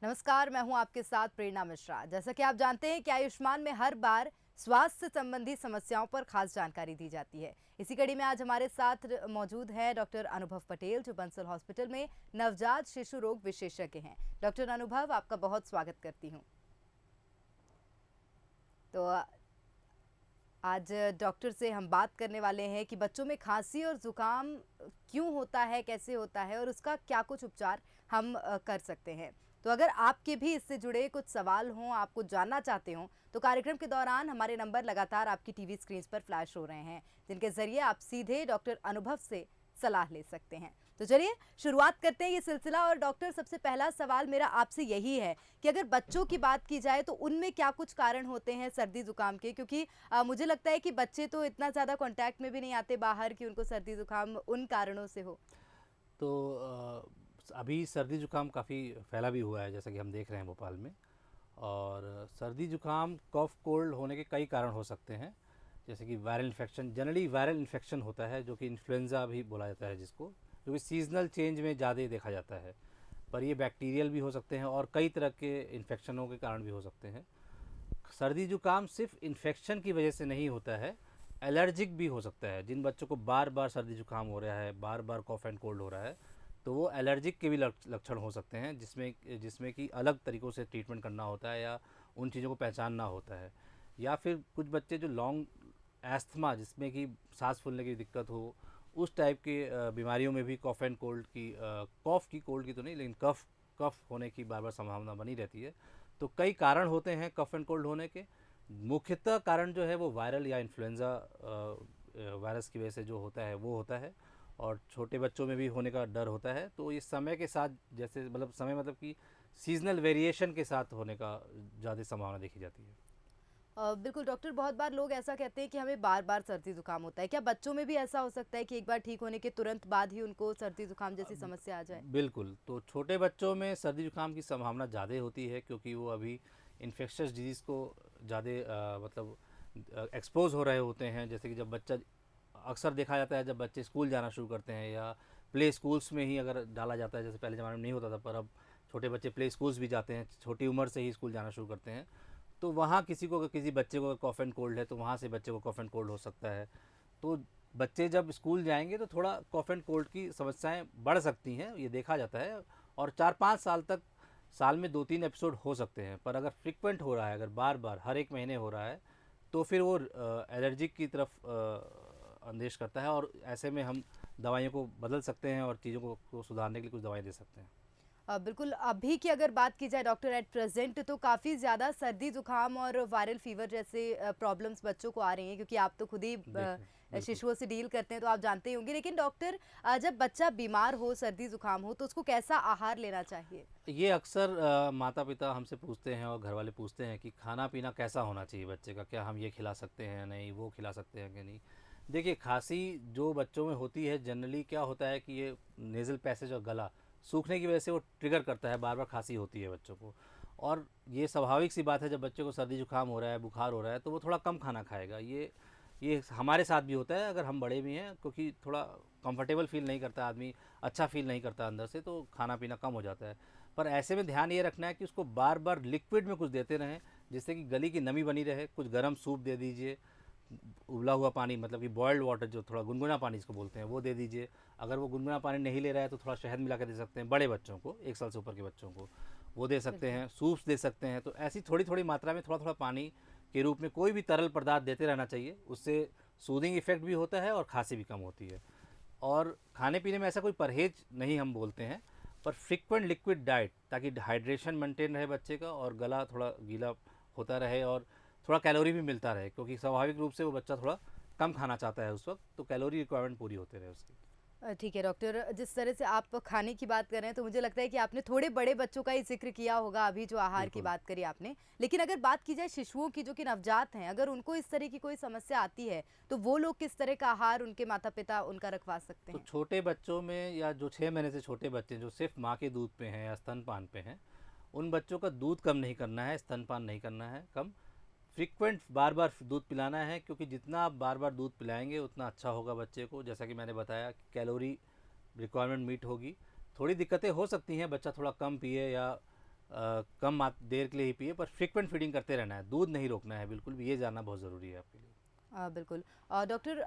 नमस्कार, मैं हूं आपके साथ प्रेरणा मिश्रा। जैसा कि आप जानते हैं कि आयुष्मान में हर बार स्वास्थ्य संबंधी समस्याओं पर खास जानकारी दी जाती है। इसी कड़ी में आज हमारे साथ मौजूद है डॉक्टर अनुभव पटेल, जो बंसल हॉस्पिटल में नवजात शिशु रोग विशेषज्ञ हैं। डॉक्टर अनुभव, आपका बहुत स्वागत करती हूं। तो आज डॉक्टर से हम बात करने वाले हैं कि बच्चों में खांसी और जुकाम क्यों होता है, कैसे होता है और उसका क्या कुछ उपचार हम कर सकते हैं। तो अगर आपके भी इससे जुड़े कुछ सवाल हों, आप कुछ जानना चाहते हों, तो कार्यक्रम के दौरान हमारे नंबर लगातार आपकी टीवी स्क्रीन पर फ्लैश हो रहे हैं, जिनके जरिए आप सीधे डॉक्टर अनुभव से सलाह ले सकते हैं। तो चलिए शुरुआत करते हैं ये सिलसिला। और डॉक्टर, सबसे पहला सवाल मेरा आपसे यही है कि अगर बच्चों की बात की जाए तो उनमें क्या कुछ कारण होते हैं सर्दी जुकाम के, क्योंकि मुझे लगता है कि बच्चे तो इतना ज़्यादा कांटेक्ट में भी नहीं आते बाहर कि उनको सर्दी जुकाम उन कारणों से हो। तो अभी सर्दी जुकाम काफ़ी फैला भी हुआ है, जैसा कि हम देख रहे हैं भोपाल में। और सर्दी जुकाम कफ कोल्ड होने के कई कारण हो सकते हैं, जैसे कि viral infection. Generally viral infection होता है, जो कि इन्फ्लुएंजा भी बोला जाता है जिसको, जो कि सीजनल चेंज में ज़्यादा देखा जाता है। पर ये बैक्टीरियल भी हो सकते हैं और कई तरह के इन्फेक्शनों के कारण भी हो सकते हैं। सर्दी जुकाम सिर्फ इन्फेक्शन की वजह से नहीं होता है, एलर्जिक भी हो सकता है। जिन बच्चों को बार बार सर्दी जुकाम हो रहा है, बार बार कॉफ एंड कोल्ड हो रहा है, तो वो एलर्जिक के भी लक्षण हो सकते हैं, जिसमें कि अलग तरीक़ों से ट्रीटमेंट करना होता है या उन चीज़ों को पहचानना होता है। या फिर कुछ बच्चे जो लॉन्ग एस्थमा, जिसमें कि सांस फूलने की दिक्कत हो, उस टाइप की बीमारियों में भी कॉफ एंड कोल्ड की, कोल्ड की तो नहीं, लेकिन कफ होने की बार बार संभावना बनी रहती है। तो कई कारण होते हैं कफ एंड कोल्ड होने के। मुख्यतः कारण जो है वो वायरल या इन्फ्लुएंजा वायरस की वजह से जो होता है वो होता है, और छोटे बच्चों में भी होने का डर होता है। तो ये समय के साथ, जैसे मतलब समय मतलब कि सीजनल वेरिएशन के साथ होने का ज़्यादा संभावना देखी जाती है। बिल्कुल डॉक्टर, बहुत बार लोग ऐसा कहते हैं कि हमें बार बार सर्दी जुकाम होता है। क्या बच्चों में भी ऐसा हो सकता है कि एक बार ठीक होने के तुरंत बाद ही उनको सर्दी जुकाम जैसी समस्या आ जाए? बिल्कुल। तो छोटे बच्चों में सर्दी जुकाम की संभावना ज़्यादा होती है, क्योंकि वो अभी इन्फेक्शस डिजीज़ को ज़्यादा मतलब एक्सपोज हो रहे होते हैं। जैसे कि जब बच्चा, अक्सर देखा जाता है जब बच्चे स्कूल जाना शुरू करते हैं या प्ले स्कूल्स में ही अगर डाला जाता है, जैसे पहले ज़माने में नहीं होता था, पर अब छोटे बच्चे प्ले स्कूल्स भी जाते हैं, छोटी उम्र से ही स्कूल जाना शुरू करते हैं। तो वहाँ किसी बच्चे को अगर कॉफ एंड कोल्ड है, तो वहाँ से बच्चे को कॉफ एंड कोल्ड हो सकता है। तो बच्चे जब स्कूल जाएंगे तो थोड़ा कॉफ एंड कोल्ड की समस्याएं बढ़ सकती हैं, ये देखा जाता है। और 4-5 साल तक, साल में 2-3 एपिसोड हो सकते हैं। पर अगर फ्रिक्वेंट हो रहा है, अगर बार बार हर एक महीने हो रहा है, तो फिर वो एलर्जिक की तरफ अंदेश करता है, और ऐसे में हम दवाइयों को बदल सकते हैं और चीज़ों को सुधारने के लिए कुछ दवाएं दे सकते हैं। बिल्कुल, अभी की अगर बात की जाए डॉक्टर, एट प्रेजेंट तो काफ़ी ज़्यादा सर्दी जुकाम और वायरल फीवर जैसे प्रॉब्लम्स बच्चों को आ रही हैं, क्योंकि आप तो खुद ही शिशुओं से डील करते हैं, तो आप जानते ही होंगे। लेकिन डॉक्टर, जब बच्चा बीमार हो, सर्दी जुकाम हो, तो उसको कैसा आहार लेना चाहिए? ये अक्सर माता पिता हमसे पूछते हैं और घर वाले पूछते हैं कि खाना पीना कैसा होना चाहिए बच्चे का, क्या हम ये खिला सकते हैं या नहीं, वो खिला सकते हैं कि नहीं। देखिए, खांसी जो बच्चों में होती है, जनरली क्या होता है कि ये नेज़ल पैसेज और गला सूखने की वजह से वो ट्रिगर करता है, बार बार खांसी होती है बच्चों को। और ये स्वाभाविक सी बात है, जब बच्चे को सर्दी जुकाम हो रहा है, बुखार हो रहा है, तो वो थोड़ा कम खाना खाएगा। ये हमारे साथ भी होता है, अगर हम बड़े भी हैं, क्योंकि थोड़ा कंफर्टेबल फील नहीं करता आदमी, अच्छा फील नहीं करता अंदर से, तो खाना पीना कम हो जाता है। पर ऐसे में ध्यान ये रखना है कि उसको बार बार लिक्विड में कुछ देते रहें, जिससे कि गली की नमी बनी रहे। कुछ गर्म सूप दे दीजिए, उबला हुआ पानी, मतलब कि बॉयल्ड वाटर, जो थोड़ा गुनगुना पानी इसको बोलते हैं, वो दे दीजिए। अगर वो गुनगुना पानी नहीं ले रहा है तो थोड़ा शहद मिला कर दे सकते हैं। बड़े बच्चों को, 1 साल से ऊपर के बच्चों को वो दे सकते हैं, सूप्स दे सकते हैं। तो ऐसी थोड़ी थोड़ी मात्रा में थोड़ा थोड़ा पानी के रूप में कोई भी तरल पदार्थ देते रहना चाहिए। उससे सूदिंग इफेक्ट भी होता है और खांसी भी कम होती है। और खाने पीने में ऐसा कोई परहेज नहीं हम बोलते हैं, पर फ्रिक्वेंट लिक्विड डाइट, ताकि हाइड्रेशन मेंटेन रहे बच्चे का और गला थोड़ा गीला होता रहे और थोड़ा कैलोरी भी मिलता रहे, क्योंकि स्वाभाविक रूप से वो बच्चा थोड़ा कम खाना चाहता है उस वक्त, तो कैलोरी रिक्वायरमेंट पूरी होते रहे उसकी। ठीक है डॉक्टर, जिस तरह से आप खाने की बात कर रहे हैं, तो मुझे लगता है कि आपने थोड़े बड़े बच्चों का ही जिक्र किया होगा अभी, जो आहार की बिल्कुल। बात करी आपने। लेकिन अगर बात की जाए शिशुओं की, जो कि नवजात हैं, अगर उनको इस तरह की कोई समस्या आती है, तो वो लोग किस तरह का आहार उनके माता पिता उनका रखवा सकते तो हैं? छोटे बच्चों में, या जो 6 महीने से छोटे बच्चे जो सिर्फ माँ के दूध पे हैं या स्तनपान पे हैं, उन बच्चों का दूध कम नहीं करना है, स्तनपान नहीं करना है कम। फ्रीक्वेंट बार बार दूध पिलाना है, क्योंकि जितना आप बार बार दूध पिलाएंगे उतना अच्छा होगा बच्चे को। जैसा कि मैंने बताया, कैलोरी रिक्वायरमेंट मीट होगी। थोड़ी दिक्कतें हो सकती हैं, बच्चा थोड़ा कम पिए या कम देर के लिए ही पिए, पर फ्रीक्वेंट फीडिंग करते रहना है, दूध नहीं रोकना है बिल्कुल भी, ये जानना बहुत ज़रूरी है आपके लिए। बिल्कुल। डॉक्टर,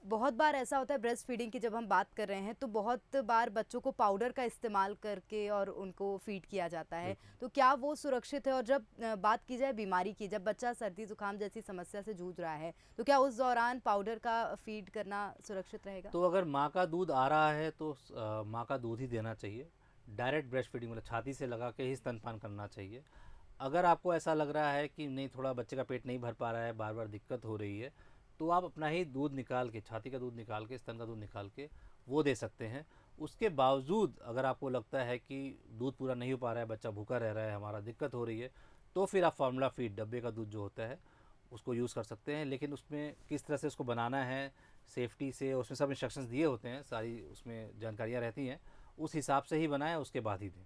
बहुत बार ऐसा होता है ब्रेस्ट फीडिंग की जब हम बात कर रहे हैं तो बहुत बार बच्चों को पाउडर का इस्तेमाल करके और उनको फीड किया जाता है, बिल्कुल। तो क्या वो सुरक्षित है? और जब बात की जाए बीमारी की, जब बच्चा सर्दी जुकाम जैसी समस्या से जूझ रहा है तो क्या उस दौरान पाउडर का फीड करना सुरक्षित रहेगा? तो अगर माँ का दूध आ रहा है तो माँ का दूध ही देना चाहिए। डायरेक्ट ब्रेस्ट फीडिंग मतलब छाती से लगा के ही स्तनपान करना चाहिए। अगर आपको ऐसा लग रहा है कि नहीं, थोड़ा बच्चे का पेट नहीं भर पा रहा है, बार बार दिक्कत हो रही है, तो आप अपना ही दूध निकाल के, छाती का दूध निकाल के, स्तन का दूध निकाल के वो दे सकते हैं। उसके बावजूद अगर आपको लगता है कि दूध पूरा नहीं हो पा रहा है, बच्चा भूखा रह रहा है, हमारा दिक्कत हो रही है, तो फिर आप फार्मूला फीड, डब्बे का दूध जो होता है, उसको यूज़ कर सकते हैं। लेकिन उसमें किस तरह से उसको बनाना है सेफ्टी से, उसमें सब इंस्ट्रक्शंस दिए होते हैं, सारी उसमें जानकारियाँ रहती हैं, उस हिसाब से ही बनाएं, उसके बाद ही दें।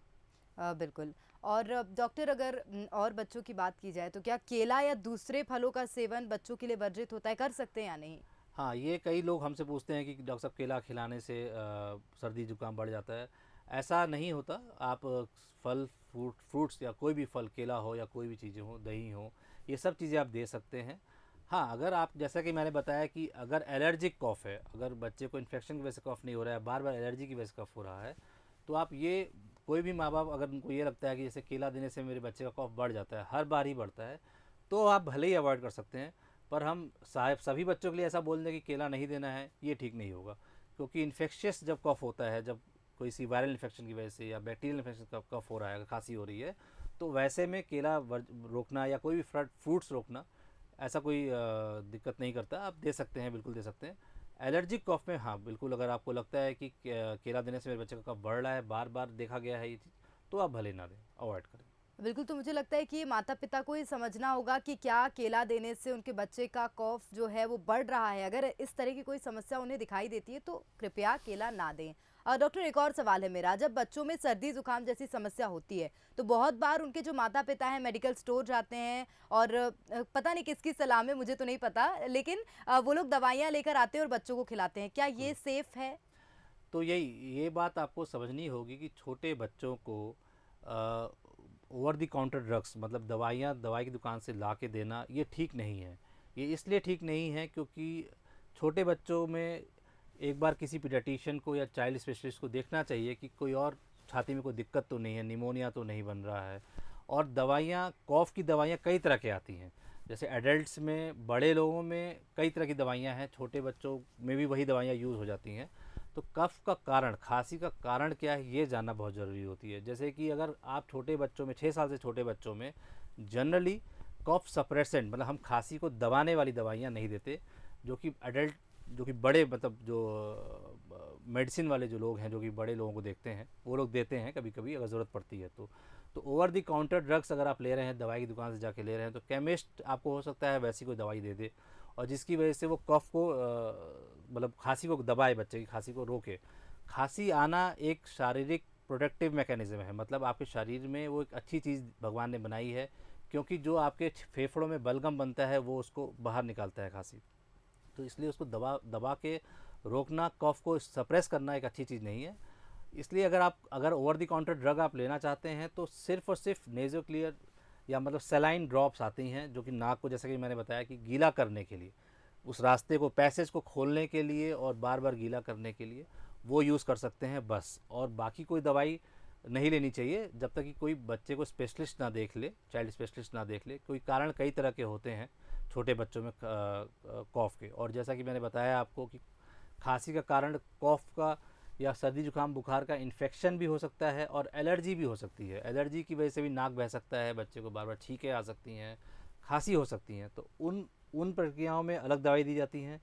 बिल्कुल। और डॉक्टर, अगर और बच्चों की बात की जाए तो क्या केला या दूसरे फलों का सेवन बच्चों के लिए वर्जित होता है, कर सकते हैं या नहीं? हाँ, ये कई लोग हमसे पूछते हैं कि डॉक्टर साहब केला खिलाने से सर्दी जुकाम बढ़ जाता है। ऐसा नहीं होता। आप फल, फ्रूट्स या कोई भी फल, केला हो या कोई भी चीज़ें हो, दही हो, ये सब चीज़ें आप दे सकते हैं। हाँ, अगर आप, जैसा कि मैंने बताया कि अगर एलर्जिक कॉफ़ है, अगर बच्चे को इन्फेक्शन की वजह से कॉफ़ नहीं हो रहा है, बार बार एलर्जी की वजह से कॉफ़ हो रहा है, तो आप ये, कोई भी माँ बाप अगर उनको ये लगता है कि जैसे केला देने से मेरे बच्चे का कॉफ़ बढ़ जाता है, हर बार ही बढ़ता है, तो आप भले ही अवॉइड कर सकते हैं। पर हम साहब सभी बच्चों के लिए ऐसा बोल दें कि केला नहीं देना है, ये ठीक नहीं होगा। क्योंकि इन्फेक्शियस जब कफ होता है, जब कोई सी वायरल इन्फेक्शन की वजह से या बैक्टीरियल इन्फेक्शन का कफ हो रहा है, खांसी हो रही है, तो वैसे में केला रोकना या कोई भी फ्रूट्स रोकना ऐसा कोई दिक्कत नहीं करता। आप दे सकते हैं, बिल्कुल दे सकते हैं। एलर्जिक कफ में हाँ बिल्कुल, अगर आपको लगता है कि केला देने से मेरे बच्चे का कफ बढ़ रहा है, बार बार देखा गया है ये चीज़, तो आप भले ना दें, अवॉइड करें। बिल्कुल, तो मुझे लगता है कि माता-पिता को ये समझना होगा कि क्या केला देने से उनके बच्चे का कफ जो है वो बढ़ रहा है। अगर इस तरह की कोई समस्या उन्हें दिखाई देती है तो कृपया केला ना दें। डॉक्टर, एक और सवाल है मेरा, जब बच्चों में सर्दी-जुकाम जैसी समस्या होती है, तो बहुत बार उनके जो माता-पिता हैं मेडिकल स्टोर जाते हैं और पता नहीं किसकी सलाह में, मुझे तो नहीं पता, लेकिन वो लोग दवाइयाँ लेकर आते हैं और बच्चों को खिलाते हैं। क्या ये सेफ़ है? तो ये बात आपको समझनी होगी कि छोटे बच्चों को ओवर द काउंटर ड्रग्स, मतलब दवाइयाँ दवाई की दुकान से ला के देना, ये ठीक नहीं है। ये इसलिए ठीक नहीं है क्योंकि छोटे बच्चों में एक बार किसी पीडियाट्रिशियन को या चाइल्ड स्पेशलिस्ट को देखना चाहिए कि कोई और छाती में कोई दिक्कत तो नहीं है, निमोनिया तो नहीं बन रहा है। और दवाइयाँ, कॉफ़ की दवाइयाँ कई तरह की आती हैं, जैसे एडल्ट्स में, बड़े लोगों में कई तरह की दवाइयाँ हैं, छोटे बच्चों में भी वही दवाइयाँ यूज़ हो जाती हैं। तो कफ का कारण, खांसी का कारण क्या है, ये जानना बहुत ज़रूरी होती है। जैसे कि अगर आप छोटे बच्चों में, 6 साल से छोटे बच्चों में जनरली कफ सप्रेसेंट, मतलब हम खांसी को दबाने वाली दवाइयाँ नहीं देते, जो कि एडल्ट, जो कि बड़े, मतलब जो मेडिसिन वाले जो लोग हैं, जो कि बड़े लोगों को देखते हैं, वो लोग देते हैं कभी कभी अगर ज़रूरत पड़ती है तो ओवर द काउंटर ड्रग्स अगर आप ले रहे हैं, दवाई की दुकान से जाके ले रहे हैं, तो केमिस्ट आपको हो सकता है वैसी कोई दवाई दे दे, और जिसकी वजह से वो कफ को मतलब खांसी को दबाए, बच्चे की खांसी को रोके। खांसी आना एक शारीरिक प्रोटेक्टिव मैकेनिज्म है, मतलब आपके शरीर में वो एक अच्छी चीज़ भगवान ने बनाई है, क्योंकि जो आपके फेफड़ों में बलगम बनता है वो उसको बाहर निकालता है खांसी। तो इसलिए उसको दबा दबा के रोकना, कफ को सप्रेस करना एक अच्छी चीज़ नहीं है। इसलिए अगर ओवर द काउंटर ड्रग आप लेना चाहते हैं तो सिर्फ और सिर्फ नेज़ो क्लियर या मतलब सेलाइन ड्रॉप्स आती हैं, जो कि नाक को, जैसा कि मैंने बताया, कि गीला करने के लिए, उस रास्ते को, पैसेज को खोलने के लिए और बार बार गीला करने के लिए वो यूज़ कर सकते हैं बस। और बाकी कोई दवाई नहीं लेनी चाहिए जब तक कि कोई बच्चे को स्पेशलिस्ट ना देख ले, चाइल्ड स्पेशलिस्ट ना देख ले। कोई कारण कई तरह के होते हैं छोटे बच्चों में कॉफ़ के, और जैसा कि मैंने बताया आपको कि खांसी का कारण कॉफ़ का या सर्दी जुकाम बुखार का इन्फेक्शन भी हो सकता है, और एलर्जी भी हो सकती है। एलर्जी की वजह से भी नाक बह सकता है, बच्चे को बार बार छींकें आ सकती हैं, खांसी हो सकती हैं। तो उन प्रक्रियाओं में अलग दवाई दी जाती हैं।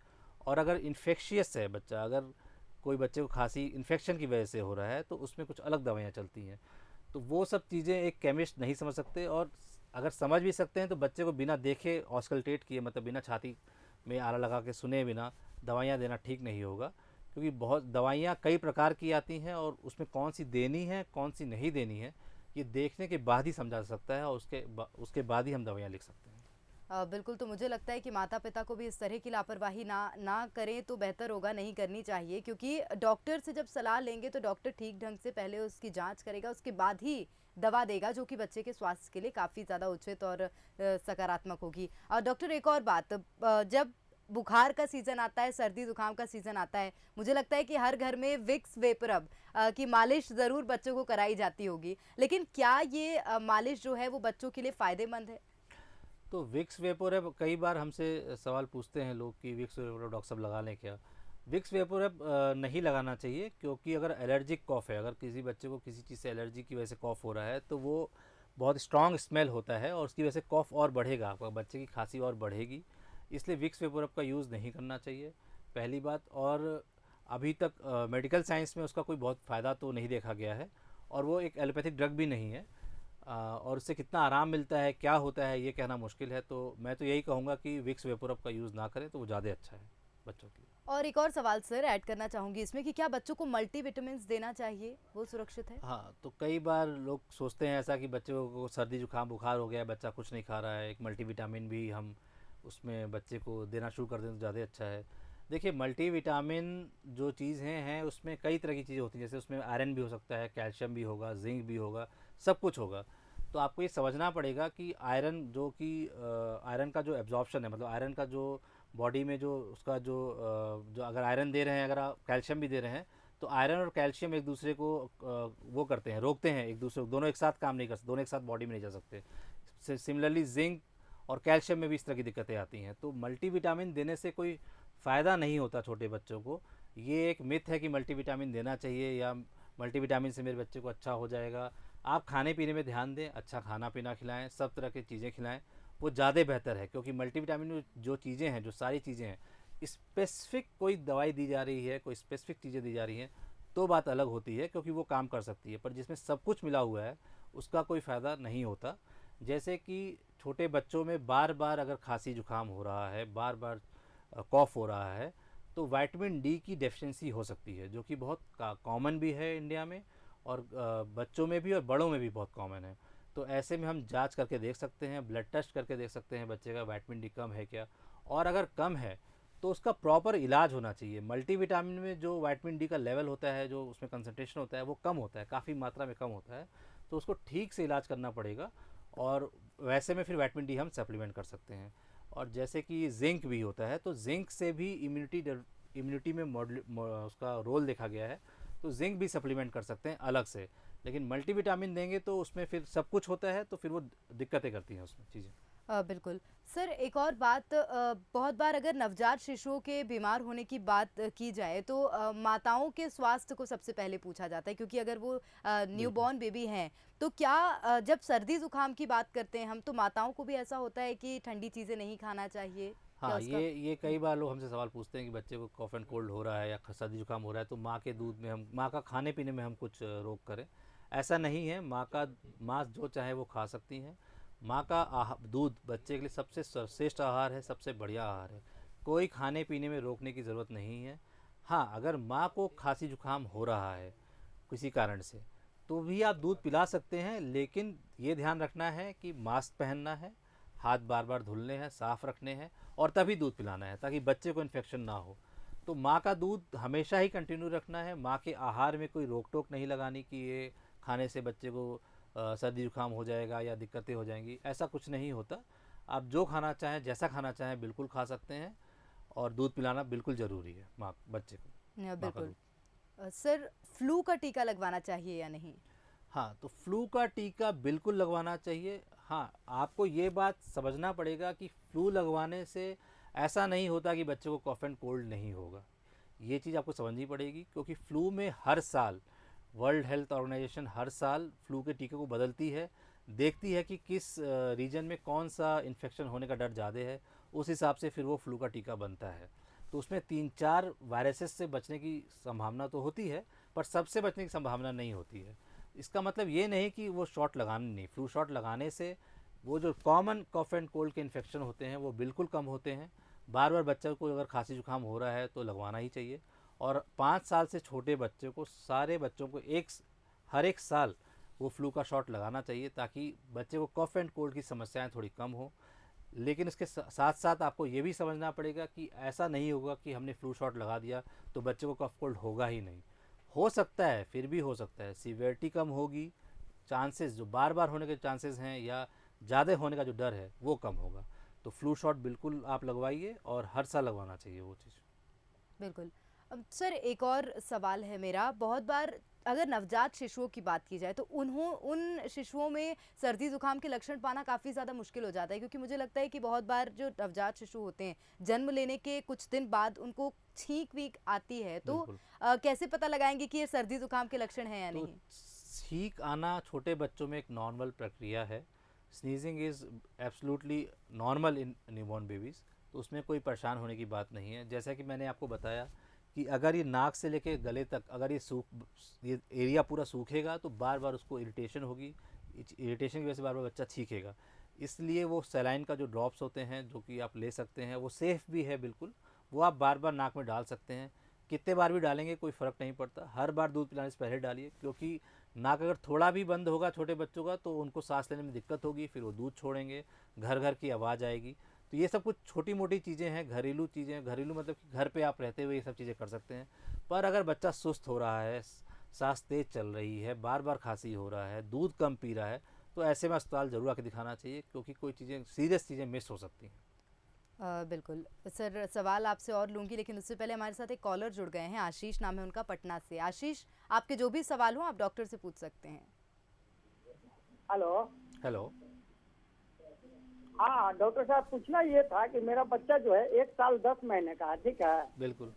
और अगर इन्फेक्शियस है बच्चा, अगर कोई बच्चे को खांसी इन्फेक्शन की वजह से हो रहा है, तो उसमें कुछ अलग दवाइयाँ चलती हैं। तो वो सब चीज़ें एक केमिस्ट नहीं समझ सकते, और अगर समझ भी सकते हैं तो बच्चे को बिना देखे, ऑस्कल्टेट किए, मतलब बिना छाती में आला लगा के सुने बिना दवाइयाँ देना ठीक नहीं होगा। क्योंकि बहुत दवाइयाँ कई प्रकार की आती हैं, और उसमें कौन सी देनी है, कौन सी नहीं देनी है, ये देखने के बाद ही समझा जा सकता है, और उसके बाद ही हम दवाइयाँ लिख सकते हैं। बिल्कुल, तो मुझे लगता है कि माता-पिता को भी इस तरह की लापरवाही ना ना करें तो बेहतर होगा, नहीं करनी चाहिए, क्योंकि डॉक्टर से जब सलाह लेंगे तो डॉक्टर ठीक ढंग से पहले उसकी जाँच करेगा, उसके बाद ही दवा देगा, जो कि बच्चे के स्वास्थ्य के लिए काफ़ी ज़्यादा उचित और सकारात्मक होगी। डॉक्टर, एक और बात, जब बुखार का सीज़न आता है, सर्दी-जुकाम का सीज़न आता है, मुझे लगता है कि हर घर में विक्स वेपोरब की मालिश ज़रूर बच्चों को कराई जाती होगी। लेकिन क्या ये मालिश जो है वो बच्चों के लिए फ़ायदेमंद है? तो विक्स वेपोरब कई बार हमसे सवाल पूछते हैं लोग कि विक्स वेपोरब डॉक्टर साहब लगा लें क्या? विक्स वेपोरब नहीं लगाना चाहिए, क्योंकि अगर एलर्जिक कॉफ़ है, अगर किसी बच्चे को किसी चीज़ से एलर्जी की वजह से कॉफ़ हो रहा है, तो वो बहुत स्ट्रॉन्ग स्मेल होता है और उसकी वजह से कॉफ़ और बढ़ेगा, आपका बच्चे की खांसी और बढ़ेगी। इसलिए विक्स वेपोरब का यूज़ नहीं करना चाहिए, पहली बात। और अभी तक मेडिकल साइंस में उसका कोई बहुत फ़ायदा तो नहीं देखा गया है, और वो एक एलोपैथिक ड्रग भी नहीं है। और उससे कितना आराम मिलता है, क्या होता है, ये कहना मुश्किल है। तो मैं तो यही कहूँगा कि विक्स वेपोरब का यूज़ ना करें तो वो ज़्यादा अच्छा है बच्चों के लिए। और एक और सवाल सर ऐड करना चाहूँगी इसमें कि क्या बच्चों को मल्टीविटामिन्स देना चाहिए? वो सुरक्षित है? हाँ, तो कई बार लोग सोचते हैं ऐसा कि बच्चों को सर्दी जुकाम बुखार हो गया है, बच्चा कुछ नहीं खा रहा है, एक मल्टीविटामिन भी हम उसमें बच्चे को देना शुरू कर दें तो ज़्यादा अच्छा है। देखिए, मल्टीविटामिन जो चीज़ हैं उसमें कई तरह की चीज़ें होती हैं, जैसे उसमें आयरन भी हो सकता है, कैल्शियम भी होगा, जिंक भी होगा, सब कुछ होगा। तो आपको ये समझना पड़ेगा कि आयरन जो कि आयरन का जो एब्जॉर्प्शन है, मतलब आयरन का जो बॉडी में जो उसका जो अगर आयरन दे रहे हैं, अगर आप कैल्शियम भी दे रहे हैं, तो आयरन और कैल्शियम एक दूसरे को वो करते हैं, रोकते हैं एक दूसरे को, दोनों एक साथ काम नहीं कर सकते, दोनों एक साथ बॉडी में नहीं जा सकते। सिमिलरली जिंक और कैल्शियम में भी इस तरह की दिक्कतें आती हैं। तो मल्टीविटामिन देने से कोई फ़ायदा नहीं होता छोटे बच्चों को। ये एक मिथ है कि मल्टीविटामिन देना चाहिए या मल्टीविटामिन से मेरे बच्चे को अच्छा हो जाएगा। आप खाने पीने में ध्यान दें, अच्छा खाना पीना खिलाएं, सब तरह की चीज़ें खिलाएं, वो ज़्यादा बेहतर है। क्योंकि मल्टीविटामिन में जो चीज़ें हैं, जो सारी चीज़ें हैं, स्पेसिफिक कोई दवाई दी जा रही है, कोई स्पेसिफिक चीज़ें दी जा रही हैं, तो बात अलग होती है, क्योंकि वो काम कर सकती है। पर जिसमें सब कुछ मिला हुआ है उसका कोई फ़ायदा नहीं होता। जैसे कि छोटे बच्चों में बार बार अगर खांसी जुकाम हो रहा है, बार बार कॉफ़ हो रहा है, तो विटामिन डी की डेफिशिएंसी हो सकती है, जो कि बहुत कॉमन भी है इंडिया में, और बच्चों में भी और बड़ों में भी बहुत कॉमन है। तो ऐसे में हम जांच करके देख सकते हैं, ब्लड टेस्ट करके देख सकते हैं बच्चे का विटामिन डी कम है क्या, और अगर कम है तो उसका प्रॉपर इलाज होना चाहिए। मल्टीविटामिन में जो विटामिन डी का लेवल होता है, जो उसमें कंसंट्रेशन होता है, वो कम होता है, काफ़ी मात्रा में कम होता है। तो उसको ठीक से इलाज करना पड़ेगा, और वैसे में फिर विटामिन डी हम सप्लीमेंट कर सकते हैं। और जैसे कि जिंक भी होता है, तो जिंक से भी इम्यूनिटी में उसका रोल देखा गया है, तो जिंक भी सप्लीमेंट कर सकते हैं अलग से। लेकिन मल्टीविटामिन देंगे तो उसमें फिर सब कुछ होता है, तो फिर वो दिक्कतें करती हैं उसमें चीज़ें। बिल्कुल। सर, एक और बात, बहुत बार अगर नवजात शिशुओं के बीमार होने की बात की जाए तो माताओं के स्वास्थ्य को सबसे पहले पूछा जाता है, क्योंकि अगर वो बिल्कुल। न्यूबॉर्न बेबी हैं, तो क्या जब सर्दी-ज़ुकाम की बात करते हैं हम, तो माताओं को भी ऐसा होता है कि ठंडी चीज़ें नहीं खाना चाहिए? क्या हाँ, उसका ये कई बार लोग हमसे सवाल पूछते हैं कि बच्चे को कॉफ़ एंड कोल्ड हो रहा है या सर्दी जुकाम हो रहा है, तो माँ के दूध में हम, माँ का खाने पीने में हम कुछ रोक करें। ऐसा नहीं है, माँ जो चाहे वो खा सकती हैं। माँ का दूध बच्चे के लिए सबसे सर्वश्रेष्ठ आहार है, सबसे बढ़िया आहार है। कोई खाने पीने में रोकने की ज़रूरत नहीं है। हाँ, अगर माँ को खांसी जुकाम हो रहा है किसी कारण से, तो भी आप दूध पिला सकते हैं, लेकिन ये ध्यान रखना है कि मास्क पहनना है, हाथ बार बार धुलने हैं, साफ़ रखने हैं, और तभी दूध पिलाना है, ताकि बच्चे को इन्फेक्शन ना हो। तो माँ का दूध हमेशा ही कंटिन्यू रखना है। माँ के आहार में कोई रोक टोक नहीं लगानी कि ये खाने से बच्चे को सर्दी जुकाम हो जाएगा या दिक्कतें हो जाएंगी, ऐसा कुछ नहीं होता। आप जो खाना चाहें, जैसा खाना चाहें, बिल्कुल खा सकते हैं, और दूध पिलाना बिल्कुल ज़रूरी है माँ बच्चे को, माँ का बिल्कुल। दूध। सर, फ्लू का टीका लगवाना चाहिए या नहीं? हाँ, तो फ्लू का टीका बिल्कुल लगवाना चाहिए। हाँ, आपको ये बात समझना पड़ेगा कि फ्लू लगवाने से ऐसा नहीं होता कि बच्चे को कॉफ़ एंड कोल्ड नहीं होगा। ये चीज़ आपको समझनी पड़ेगी, क्योंकि फ्लू में हर साल वर्ल्ड हेल्थ ऑर्गेनाइजेशन हर साल फ्लू के टीके को बदलती है, देखती है कि किस रीजन में कौन सा इन्फेक्शन होने का डर ज़्यादा है, उस हिसाब से फिर वो फ्लू का टीका बनता है। तो उसमें 3-4 वायरसेस से बचने की संभावना तो होती है, पर सबसे बचने की संभावना नहीं होती है। इसका मतलब ये नहीं कि वो शॉट लगाने नहीं, फ्लू शॉट लगाने से वो जो कॉमन कॉफ़ एंड कोल्ड के इन्फेक्शन होते हैं वो बिल्कुल कम होते हैं। बार बार बच्चे को अगर खांसी जुकाम हो रहा है तो लगवाना ही चाहिए। और 5 साल से छोटे बच्चे को, सारे बच्चों को हर एक साल वो फ्लू का शॉट लगाना चाहिए, ताकि बच्चे को कॉफ़ एंड कोल्ड की समस्याएं थोड़ी कम हो। लेकिन इसके साथ साथ आपको ये भी समझना पड़ेगा कि ऐसा नहीं होगा कि हमने फ्लू शॉट लगा दिया तो बच्चे को कफ कोल्ड होगा ही नहीं। हो सकता है, फिर भी हो सकता है, सीवियरिटी कम होगी, चांसेस जो बार बार होने के चांसेस हैं या ज़्यादा होने का जो डर है वो कम होगा। तो फ्लू शॉट बिल्कुल आप लगवाइए और हर साल लगवाना चाहिए वो चीज़। बिल्कुल। अब सर एक और सवाल है मेरा, बहुत बार अगर नवजात शिशुओं की बात की जाए तो उन शिशुओं में सर्दी ज़ुकाम के लक्षण पाना काफ़ी ज़्यादा मुश्किल हो जाता है, क्योंकि मुझे लगता है कि बहुत बार जो नवजात शिशु होते हैं, जन्म लेने के कुछ दिन बाद उनको छींक-वीक आती है, तो बिल्कुल। कैसे पता लगाएँगे कि ये सर्दी ज़ुकाम के लक्षण हैं या तो नहीं? छींक आना छोटे बच्चों में एक नॉर्मल प्रक्रिया है। Sneezing is absolutely normal in newborn babies. तो उसमें कोई परेशान होने की बात नहीं है। जैसा कि मैंने आपको बताया कि अगर ये नाक से लेके गले तक अगर ये एरिया पूरा सूखेगा तो बार बार उसको इरिटेशन होगी, इरिटेशन की वजह से बार बार बच्चा छींकेगा। इसलिए वो सलाइन का जो ड्रॉप्स होते हैं जो कि आप ले सकते हैं, वो सेफ़ भी है बिल्कुल, वो आप बार बार नाक में डाल सकते हैं। कितने बार भी डालेंगे कोई फ़र्क नहीं पड़ता, हर बार दूध पिलाने से पहले डालिए, क्योंकि नाक अगर थोड़ा भी बंद होगा छोटे बच्चों का तो उनको सांस लेने में दिक्कत होगी, फिर वो दूध छोड़ेंगे, घर घर की आवाज़ आएगी। तो ये सब कुछ छोटी मोटी चीज़ें हैं, घरेलू चीज़ें, घरेलू मतलब कि घर पे आप रहते हुए ये सब चीज़ें कर सकते हैं। पर अगर बच्चा सुस्त हो रहा है, सांस तेज़ चल रही है, बार बार खांसी हो रहा है, दूध कम पी रहा है, तो ऐसे में अस्पताल ज़रूर आके दिखाना चाहिए, क्योंकि कोई चीज़ें सीरियस चीज़ें मिस हो सकती हैं। बिल्कुल। सर सवाल आपसे और लूँगी, लेकिन उससे पहले हमारे साथ एक कॉलर जुड़ गए हैं, आशीष नाम है उनका, पटना से। आशीष, आपके जो भी सवाल हो आप डॉक्टर से पूछ सकते हैं। हेलो। हेलो। हाँ डॉक्टर साहब, पूछना ये था कि मेरा बच्चा जो है 1 साल 10 महीने का है, ठीक है। बिल्कुल।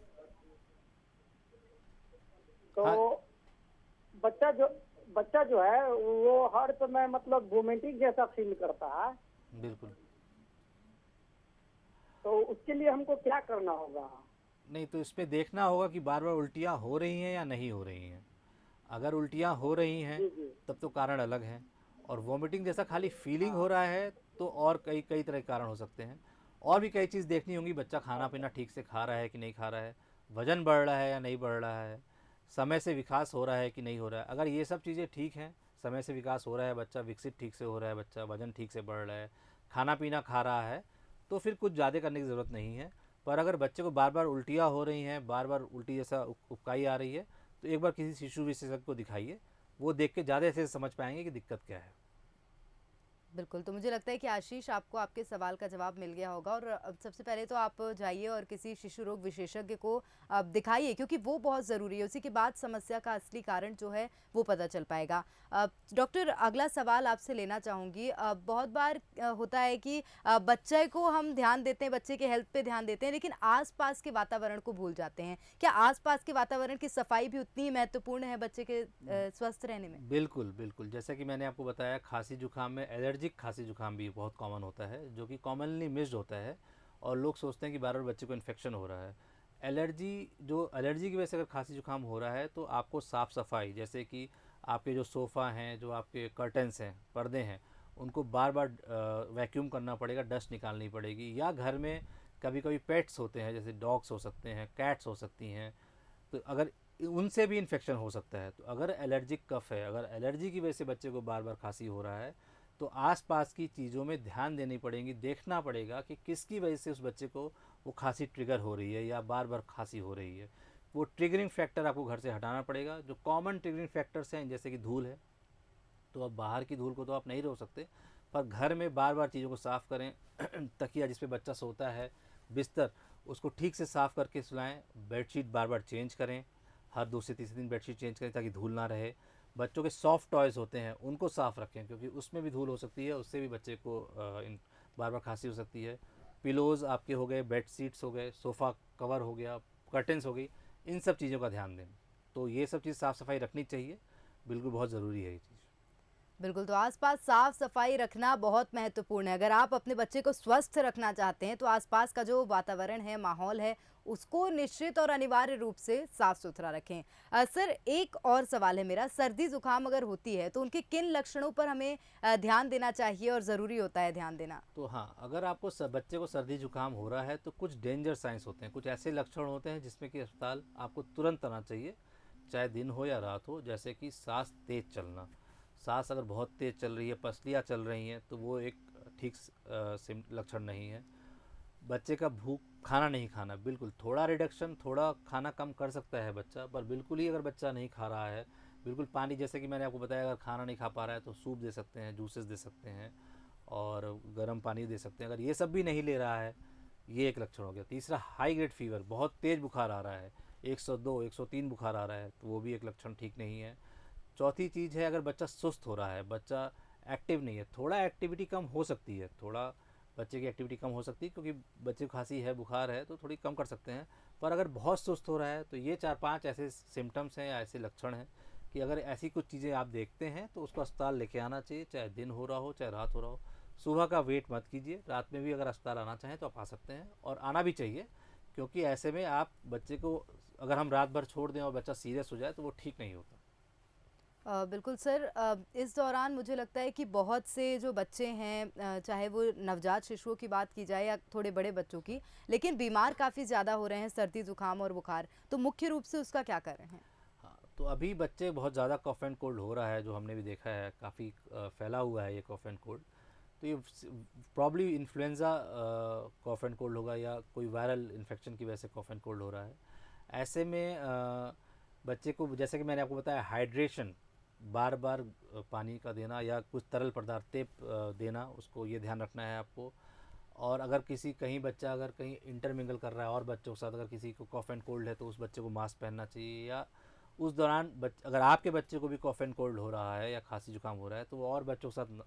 तो हाँ। बच्चा जो है वो हर समय मतलब वोमिटिंग जैसा फील करता है। बिल्कुल। तो उसके लिए हमको क्या करना होगा? नहीं, तो इसमें देखना होगा कि बार बार उल्टियाँ हो रही हैं या नहीं हो रही हैं। अगर उल्टियाँ हो रही हैं जी जी। तब तो कारण अलग हैं, और वॉमिटिंग जैसा खाली फीलिंग हो हाँ। रहा है तो और कई कई तरह के कारण हो सकते हैं। और भी कई चीज़ देखनी होंगी, बच्चा खाना पीना ठीक से खा रहा है कि नहीं खा रहा है, वज़न बढ़ रहा है या नहीं बढ़ रहा है, समय से विकास हो रहा है कि नहीं हो रहा है। अगर ये सब चीज़ें ठीक हैं, समय से विकास हो रहा है, बच्चा विकसित ठीक से हो रहा है, बच्चा वज़न ठीक से बढ़ रहा है, खाना पीना खा रहा है, तो फिर कुछ ज़्यादा करने की ज़रूरत नहीं है। पर अगर बच्चे को बार बार उल्टियाँ हो रही हैं, बार बार उल्टी जैसा उबकाई आ रही है, तो एक बार किसी शिशु विशेषज्ञ को दिखाइए। वो देख के ज़्यादा अच्छे से समझ पाएंगे कि दिक्कत क्या है। बिल्कुल, तो मुझे लगता है कि आशीष आपको आपके सवाल का जवाब मिल गया होगा, और सबसे पहले तो आप जाइए और किसी शिशु रोग विशेषज्ञ को दिखाइए, क्योंकि वो बहुत ज़रूरी है। उसी के बाद समस्या का असली कारण जो है वो पता चल पाएगा। डॉक्टर, अगला सवाल आपसे लेना चाहूँगी। बहुत बार होता है कि बच्चे को हम ध्यान देते हैं, बच्चे के हेल्थ पे ध्यान देते हैं, लेकिन आस-पास के वातावरण को भूल जाते हैं। क्या आस-पास के वातावरण की सफाई भी उतनी ही महत्वपूर्ण है बच्चे के स्वस्थ रहने में? बिल्कुल, बिल्कुल। जैसा कि मैंने आपको बताया, खाँसी जुकाम में एलर्जिक खाँसी जुकाम भी बहुत कॉमन होता है, जो कि कॉमनली मिस्ड होता है, और लोग सोचते हैं कि बार-बार बच्चे को इन्फेक्शन हो रहा है। एलर्जी की वजह से अगर खाँसी जुकाम हो रहा है तो आपको साफ़-सफ़ाई, जैसे कि आपके जो सोफ़ा हैं, जो आपके कर्टन्स हैं, पर्दे हैं, उनको बार-बार वैक्यूम करना पड़ेगा, डस्ट निकालनी पड़ेगी। या घर में कभी-कभी पेट्स होते हैं, जैसे डॉग्स हो सकते हैं, कैट्स हो सकती हैं, तो अगर उनसे भी इन्फेक्शन हो सकता है। तो अगर एलर्जिक कफ है, अगर एलर्जी की वजह से बच्चे को बार बार खांसी हो रहा है, तो आसपास की चीज़ों में ध्यान देनी पड़ेगी, देखना पड़ेगा कि किसकी वजह से उस बच्चे को वो खांसी ट्रिगर हो रही है या बार बार खांसी हो रही है। वो ट्रिगरिंग फैक्टर आपको घर से हटाना पड़ेगा। जो कॉमन ट्रिगरिंग फैक्टर्स हैं, जैसे कि धूल है, तो अब बाहर की धूल को तो आप नहीं रोक सकते, पर घर में बार बार चीज़ों को साफ़ करें। तकिया जिस पे बच्चा सोता है, बिस्तर, उसको ठीक से साफ़ करके सुलाएं। बेडशीट बार बार चेंज करें, हर दूसरे तीसरे दिन बेडशीट चेंज करें ताकि धूल ना रहे। बच्चों के सॉफ्ट टॉयज़ होते हैं, उनको साफ़ रखें, क्योंकि उसमें भी धूल हो सकती है, उससे भी बच्चे को बार बार खांसी हो सकती है। पिलोज़ आपके हो गए, बेड शीट्स हो गए, सोफ़ा कवर हो गया, कर्टन्स हो गई, इन सब चीज़ों का ध्यान दें। तो ये सब चीज़ साफ़ सफाई रखनी चाहिए, बिल्कुल बहुत ज़रूरी है ये चीज़। बिल्कुल, तो आसपास साफ-सफाई रखना बहुत महत्वपूर्ण है। अगर आप अपने बच्चे को स्वस्थ रखना चाहते हैं, तो आसपास का जो वातावरण है, माहौल है, उसको निश्चित और अनिवार्य रूप से साफ-सुथरा रखें। सर, एक और सवाल है मेरा, सर्दी-ज़ुकाम अगर होती है, तो उनके किन लक्षणों पर हमें ध्यान देना चाहिए और ज़रूरी होता है ध्यान देना? तो हाँ, अगर आपको बच्चे को सर्दी जुकाम हो रहा है तो कुछ डेंजर साइंस होते हैं, कुछ ऐसे लक्षण होते हैं जिसमें कि अस्पताल आपको तुरंत आना चाहिए, चाहे दिन हो या रात हो। जैसे कि सांस तेज़ चलना, सांस अगर बहुत तेज़ चल रही है, पसलियाँ चल रही हैं, तो वो एक ठीक लक्षण नहीं है। बच्चे का भूख खाना नहीं खाना, बिल्कुल थोड़ा रिडक्शन, थोड़ा खाना कम कर सकता है बच्चा, पर बिल्कुल ही अगर बच्चा नहीं खा रहा है, बिल्कुल पानी, जैसे कि मैंने आपको बताया, अगर खाना नहीं खा पा रहा है तो सूप दे सकते हैं, जूसेस दे सकते हैं और गर्म पानी दे सकते हैं। अगर ये सब भी नहीं ले रहा है, ये एक लक्षण हो गया। तीसरा, हाई ग्रेड फीवर, बहुत तेज़ बुखार आ रहा है, 102 103 बुखार आ रहा है, तो वो भी एक लक्षण ठीक नहीं है। चौथी चीज़ है, अगर बच्चा सुस्त हो रहा है, बच्चा एक्टिव नहीं है, थोड़ा एक्टिविटी कम हो सकती है, थोड़ा बच्चे की एक्टिविटी कम हो सकती है, क्योंकि बच्चे को खांसी है, बुखार है, तो थोड़ी कम कर सकते हैं। पर अगर बहुत सुस्त हो रहा है तो ये 4-5 ऐसे सिम्टम्स हैं या ऐसे लक्षण हैं कि अगर ऐसी कुछ चीज़ें आप देखते हैं तो उसको अस्पताल लेके आना चाहिए, चाहे दिन हो रहा हो चाहे रात हो रहा हो। सुबह का वेट मत कीजिए, रात में भी अगर अस्पताल आना चाहें तो आप आ सकते हैं, और आना भी चाहिए, क्योंकि ऐसे में आप बच्चे को, अगर हम रात भर छोड़ दें और बच्चा सीरियस हो जाए तो वो ठीक नहीं होता। बिल्कुल सर, इस दौरान मुझे लगता है कि बहुत से जो बच्चे हैं, चाहे वो नवजात शिशुओं की बात की जाए या थोड़े बड़े बच्चों की, लेकिन बीमार काफ़ी ज़्यादा हो रहे हैं, सर्दी ज़ुकाम और बुखार, तो मुख्य रूप से उसका क्या कर रहे हैं? हाँ, तो अभी बच्चे बहुत ज़्यादा कफ एंड कोल्ड हो रहा है, जो हमने भी देखा है, काफ़ी फैला हुआ है ये कफ एंड कोल्ड। तो ये probably influenza cough and cold होगा या कोई वायरल इन्फेक्शन की वजह से कफ एंड कोल्ड हो रहा है। ऐसे में बच्चे को, जैसे कि मैंने आपको बताया, हाइड्रेशन, बार बार पानी का देना या कुछ तरल पदार्थ देना, उसको ये ध्यान रखना है आपको। और अगर कहीं बच्चा अगर कहीं इंटरमिंगल कर रहा है और बच्चों के साथ, अगर किसी को कफ एंड कोल्ड है तो उस बच्चे को मास्क पहनना चाहिए, या उस दौरान अगर आपके बच्चे को भी कफ एंड कोल्ड हो रहा है या खांसी जुकाम हो रहा है तो वो और बच्चों के साथ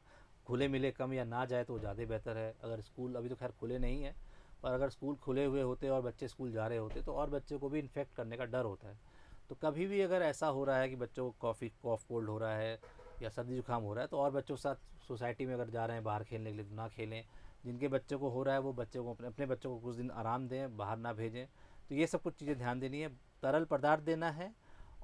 खुले मिले कम या ना जाए तो ज़्यादा बेहतर है। अगर स्कूल, अभी तो खैर खुले नहीं है, पर अगर स्कूल खुले हुए होते और बच्चे स्कूल जा रहे होते तो और बच्चों को भी इन्फेक्ट करने का डर होता है। तो कभी भी अगर ऐसा हो रहा है कि बच्चों को कॉफ़ कोल्ड हो रहा है या सर्दी जुकाम हो रहा है, तो और बच्चों के साथ सोसाइटी में अगर जा रहे हैं बाहर खेलने के लिए तो ना खेलें। जिनके बच्चों को हो रहा है वो बच्चों को, अपने बच्चों को कुछ दिन आराम दें, बाहर ना भेजें। तो ये सब कुछ चीज़ें ध्यान देनी है। तरल पदार्थ देना है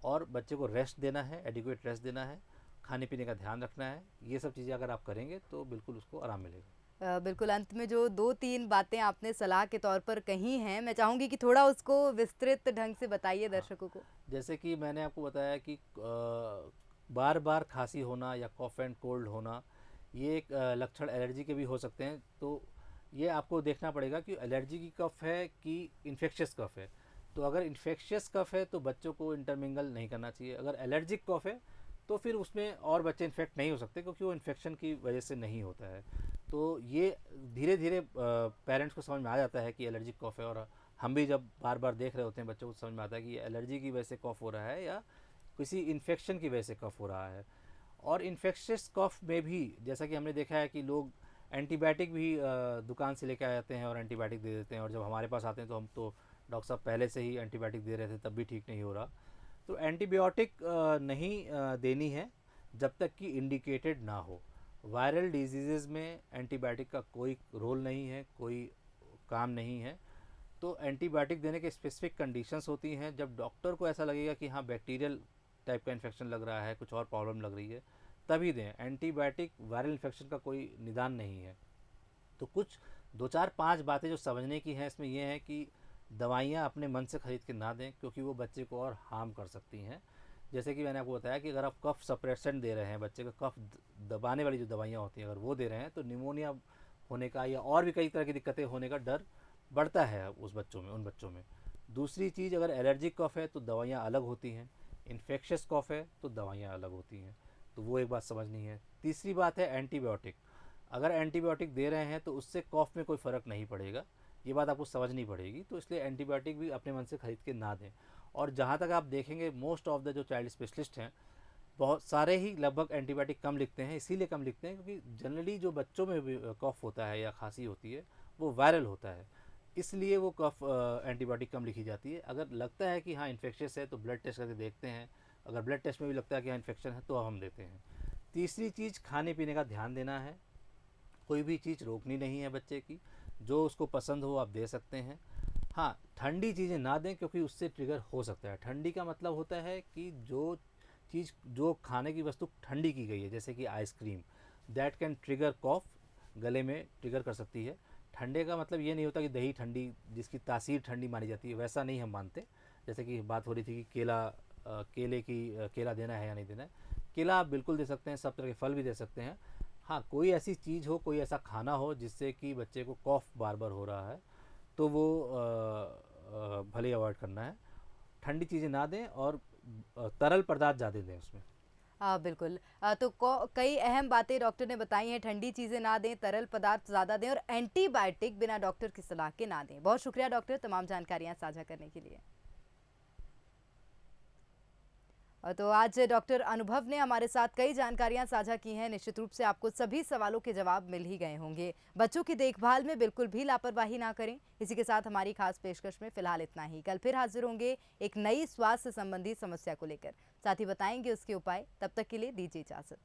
और बच्चे को रेस्ट देना है, एडिक्वेट रेस्ट देना है, खाने पीने का ध्यान रखना है। ये सब चीज़ें अगर आप करेंगे तो बिल्कुल उसको आराम मिलेगा। बिल्कुल, अंत में जो 2-3 बातें आपने सलाह के तौर पर कही हैं, मैं चाहूँगी कि थोड़ा उसको विस्तृत ढंग से बताइए हाँ, दर्शकों को। जैसे कि मैंने आपको बताया कि बार बार खांसी होना या कॉफ एंड कोल्ड होना, ये एक लक्षण एलर्जी के भी हो सकते हैं। तो ये आपको देखना पड़ेगा कि एलर्जी की कफ है कि इन्फेक्शियस कफ है। तो अगर इन्फेक्शियस कफ है तो बच्चों को इंटरमिंगल नहीं करना चाहिए। अगर एलर्जिक कफ है तो फिर उसमें और बच्चे इन्फेक्ट नहीं हो सकते, क्योंकि वो इन्फेक्शन की वजह से नहीं होता है। तो ये धीरे धीरे पेरेंट्स को समझ में आ जाता है कि एलर्जिक कफ है, और हम भी जब बार बार देख रहे होते हैं बच्चों को समझ में आता है कि ये एलर्जी की वजह से कफ हो रहा है या किसी इन्फेक्शन की वजह से कफ हो रहा है। और इन्फेक्शियस कफ में भी जैसा कि हमने देखा है कि लोग एंटीबायोटिक भी दुकान से लेकर आ जाते हैं और एंटीबायोटिक दे देते हैं, और जब हमारे पास आते हैं तो हम तो डॉक्टर साहब पहले से ही एंटीबायोटिक दे रहे थे, तब भी ठीक नहीं हो रहा। तो एंटीबायोटिक नहीं देनी है जब तक कि इंडिकेटेड ना हो। वायरल डिजीज़ में एंटीबायोटिक का कोई रोल नहीं है, कोई काम नहीं है। तो एंटीबायोटिक देने के स्पेसिफिक कंडीशंस होती हैं, जब डॉक्टर को ऐसा लगेगा कि हाँ बैक्टीरियल टाइप का इन्फेक्शन लग रहा है, कुछ और प्रॉब्लम लग रही है, तभी दें। एंटीबायोटिक वायरल इन्फेक्शन का कोई निदान नहीं है। तो कुछ 2-4-5 बातें जो समझने की हैं इसमें, यह है कि दवाइयाँ अपने मन से ख़रीद के ना दें, क्योंकि वो बच्चे को और हार्म कर सकती हैं। जैसे कि मैंने आपको बताया कि अगर आप कफ सप्रेसेंट दे रहे हैं, बच्चे का कफ दबाने वाली जो दवाइयाँ होती हैं अगर वो दे रहे हैं, तो निमोनिया होने का या और भी कई तरह की दिक्कतें होने का डर बढ़ता है उन बच्चों में। दूसरी चीज़, अगर एलर्जिक कफ है तो दवाइयाँ अलग होती हैं, इन्फेक्शियस कफ है तो दवाइयाँ अलग होती हैं, तो वो एक बात समझनी है। तीसरी बात है एंटीबायोटिक। अगर एंटीबायोटिक दे रहे हैं तो उससे कफ में कोई फ़र्क नहीं पड़ेगा, ये बात आपको समझनी पड़ेगी। तो इसलिए एंटीबायोटिक भी अपने मन से ख़रीद के ना दें। और जहाँ तक आप देखेंगे, मोस्ट ऑफ द जो चाइल्ड स्पेशलिस्ट हैं, बहुत सारे ही लगभग एंटीबायोटिक कम लिखते हैं। इसीलिए कम लिखते हैं क्योंकि जनरली जो बच्चों में भी कफ होता है या खांसी होती है वो वायरल होता है, इसलिए वो कफ एंटीबायोटिक कम लिखी जाती है। अगर लगता है कि हाँ इन्फेक्शियस है तो ब्लड टेस्ट करके देखते हैं, अगर ब्लड टेस्ट में भी लगता है कि हाँ इन्फेक्शन है तो हम देते हैं। तीसरी चीज़, खाने पीने का ध्यान देना है। कोई भी चीज़ रोकनी नहीं है बच्चे की, जो उसको पसंद हो आप दे सकते हैं। हाँ, ठंडी चीज़ें ना दें क्योंकि उससे ट्रिगर हो सकता है। ठंडी का मतलब होता है कि जो खाने की वस्तु ठंडी की गई है, जैसे कि आइसक्रीम, दैट कैन ट्रिगर कॉफ, गले में ट्रिगर कर सकती है। ठंडे का मतलब ये नहीं होता कि दही ठंडी, जिसकी तासीर ठंडी मानी जाती है, वैसा नहीं हम मानते। जैसे कि बात हो रही थी कि केला देना है या नहीं देना है। केला आप बिल्कुल दे सकते हैं, सब तरह के फल भी दे सकते हैं। हाँ, कोई ऐसी चीज़ हो, कोई ऐसा खाना हो जिससे कि बच्चे को कॉफ़ बार-बार हो रहा है, तो वो भले ही अवॉइड करना है। ठंडी चीज़ें ना दें और तरल पदार्थ ज़्यादा दें उसमें। बिल्कुल। तो कई अहम बातें डॉक्टर ने बताई हैं, ठंडी चीज़ें ना दें, तरल पदार्थ ज़्यादा दें और एंटीबायोटिक बिना डॉक्टर की सलाह के ना दें। बहुत शुक्रिया डॉक्टर तमाम जानकारियाँ साझा करने के लिए। तो आज डॉक्टर अनुभव ने हमारे साथ कई जानकारियां साझा की हैं। निश्चित रूप से आपको सभी सवालों के जवाब मिल ही गए होंगे। बच्चों की देखभाल में बिल्कुल भी लापरवाही ना करें। इसी के साथ हमारी खास पेशकश में फिलहाल इतना ही। कल फिर हाजिर होंगे एक नई स्वास्थ्य संबंधी समस्या को लेकर, साथ ही बताएंगे उसके उपाय। तब तक के लिए दीजिए इजाजत।